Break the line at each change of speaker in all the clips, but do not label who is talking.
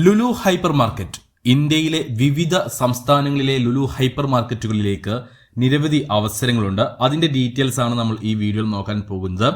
Lulu hyper market ഇന്ത്യയിലെ വിവിധ സംസ്ഥാനങ്ങളിലെ ലുലു ഹൈപ്പർ മാർക്കറ്റുകളിലേക്ക് നിരവധി അവസരങ്ങളുണ്ട്. അതിന്റെ ഡീറ്റെയിൽസ് ആണ് നമ്മൾ ഈ വീഡിയോയിൽ നോക്കാൻ പോകുന്നത്.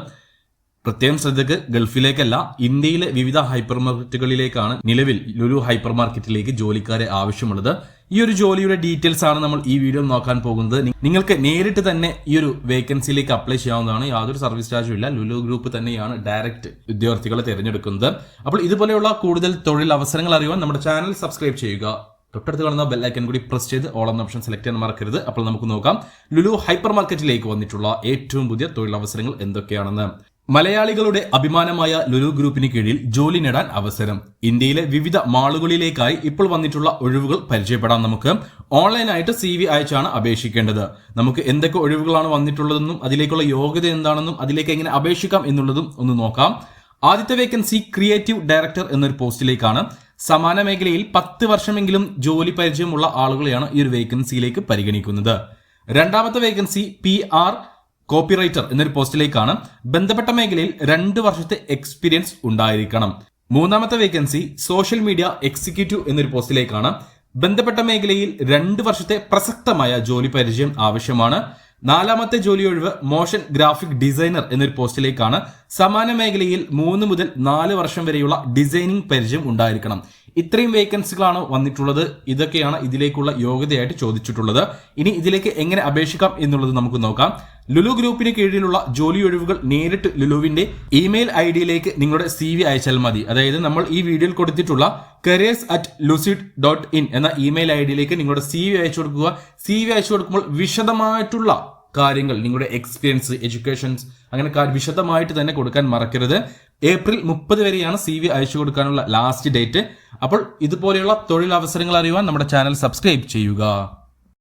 പ്രത്യേകം ശ്രദ്ധയ്ക്ക്, ഗൾഫിലേക്കല്ല, ഇന്ത്യയിലെ വിവിധ ഹൈപ്പർ മാർക്കറ്റുകളിലേക്കാണ് നിലവിൽ ലുലു ഹൈപ്പർ മാർക്കറ്റിലേക്ക് ജോലിക്കാരെ ആവശ്യമുള്ളത്. ഈ ഒരു ജോലിയുടെ ഡീറ്റെയിൽസ് ആണ് നമ്മൾ ഈ വീഡിയോയിൽ നോക്കാൻ പോകുന്നത്. നിങ്ങൾക്ക് നേരിട്ട് തന്നെ ഈ ഒരു വേക്കൻസിയിലേക്ക് അപ്ലൈ ചെയ്യാവുന്നതാണ്. യാതൊരു സർവീസ് ചാർജും ഇല്ല. ലുലു ഗ്രൂപ്പ് തന്നെയാണ് ഡയറക്റ്റ് ഉദ്യോഗാർത്ഥികളെ തിരഞ്ഞെടുക്കുന്നത്. അപ്പോൾ ഇതുപോലെയുള്ള കൂടുതൽ തൊഴിൽ അവസരങ്ങൾ അറിയുവാൻ നമ്മുടെ ചാനൽ സബ്സ്ക്രൈബ് ചെയ്യുക. തൊട്ടടുത്ത് കാണുന്ന ബെൽ ഐക്കൺ കൂടി പ്രസ് ചെയ്ത് ഓൾ എന്ന ഓപ്ഷൻ സെലക്ട് ചെയ്യാൻ മറക്കരുത്. അപ്പോൾ നമുക്ക് നോക്കാം ലുലു ഹൈപ്പർ മാർക്കറ്റിലേക്ക് വന്നിട്ടുള്ള ഏറ്റവും പുതിയ തൊഴിലവസരങ്ങൾ എന്തൊക്കെയാണെന്ന്. മലയാളികളുടെ അഭിമാനമായ ലുലു ഗ്രൂപ്പിന് കീഴിൽ ജോലി നേടാൻ അവസരം. ഇന്ത്യയിലെ വിവിധ മാളുകളിലേക്കായി ഇപ്പോൾ വന്നിട്ടുള്ള ഒഴിവുകൾ പരിചയപ്പെടാം. നമുക്ക് ഓൺലൈനായിട്ട് CV അയച്ചാണ് അപേക്ഷിക്കേണ്ടത്. നമുക്ക് എന്തൊക്കെ ഒഴിവുകളാണ് വന്നിട്ടുള്ളതെന്നും അതിലേക്കുള്ള യോഗ്യത എന്താണെന്നും അതിലേക്ക് എങ്ങനെ അപേക്ഷിക്കാം എന്നുള്ളതും ഒന്ന് നോക്കാം. ആദ്യത്തെ വേക്കൻസി ക്രിയേറ്റീവ് ഡയറക്ടർ എന്നൊരു പോസ്റ്റിലേക്കാണ്. സമാന മേഖലയിൽ 10 വർഷമെങ്കിലും ജോലി പരിചയമുള്ള ആളുകളെയാണ് ഈ ഒരു വേക്കൻസിയിലേക്ക് പരിഗണിക്കുന്നത്. രണ്ടാമത്തെ വേക്കൻസി PR കോപ്പിറൈറ്റർ എന്നൊരു പോസ്റ്റിലേക്കാണ്. ബന്ധപ്പെട്ട മേഖലയിൽ 2 വർഷത്തെ എക്സ്പീരിയൻസ് ഉണ്ടായിരിക്കണം. മൂന്നാമത്തെ വേക്കൻസി സോഷ്യൽ മീഡിയ എക്സിക്യൂട്ടീവ് എന്നൊരു പോസ്റ്റിലേക്കാണ്. ബന്ധപ്പെട്ട മേഖലയിൽ 2 വർഷത്തെ പ്രസക്തമായ ജോലി പരിചയം ആവശ്യമാണ്. നാലാമത്തെ ജോലി ഒഴിവ് മോഷൻ ഗ്രാഫിക് ഡിസൈനർ എന്നൊരു പോസ്റ്റിലേക്കാണ്. സമാന മേഖലയിൽ 3 മുതൽ 4 വർഷം വരെയുള്ള ഡിസൈനിങ് പരിചയം ഉണ്ടായിരിക്കണം. ഇത്രയും വേക്കൻസികളാണ് വന്നിട്ടുള്ളത്. ഇതൊക്കെയാണ് ഇതിലേക്കുള്ള യോഗ്യതയായിട്ട് ചോദിച്ചിട്ടുള്ളത്. ഇനി ഇതിലേക്ക് എങ്ങനെ അപേക്ഷിക്കാം എന്നുള്ളത് നമുക്ക് നോക്കാം. ലുലു ഗ്രൂപ്പിന് കീഴിലുള്ള ജോലി ഒഴിവുകൾ നേരിട്ട് ലുലുവിന്റെ ഇമെയിൽ ID-യിലേക്ക് നിങ്ങളുടെ CV അയച്ചാൽ മതി. അതായത് നമ്മൾ ഈ വീഡിയോയിൽ കൊടുത്തിട്ടുള്ള careers@lucid.in എന്ന ഇമെയിൽ ID-യിലേക്ക് നിങ്ങളുടെ CV അയച്ചു കൊടുക്കുക. CV അയച്ചു കൊടുക്കുമ്പോൾ വിശദമായിട്ടുള്ള കാര്യങ്ങൾ, നിങ്ങളുടെ എക്സ്പീരിയൻസ്, എഡ്യൂക്കേഷൻസ്, അങ്ങനെ വിശദമായിട്ട് തന്നെ കൊടുക്കാൻ മറക്കരുത്. ഏപ്രിൽ 30 വരെയാണ് CV അയച്ചു കൊടുക്കാനുള്ള ലാസ്റ്റ് ഡേറ്റ്. അപ്പോൾ ഇതുപോലെയുള്ള തൊഴിലവസരങ്ങൾ അറിയുവാൻ നമ്മുടെ ചാനൽ സബ്സ്ക്രൈബ് ചെയ്യുക.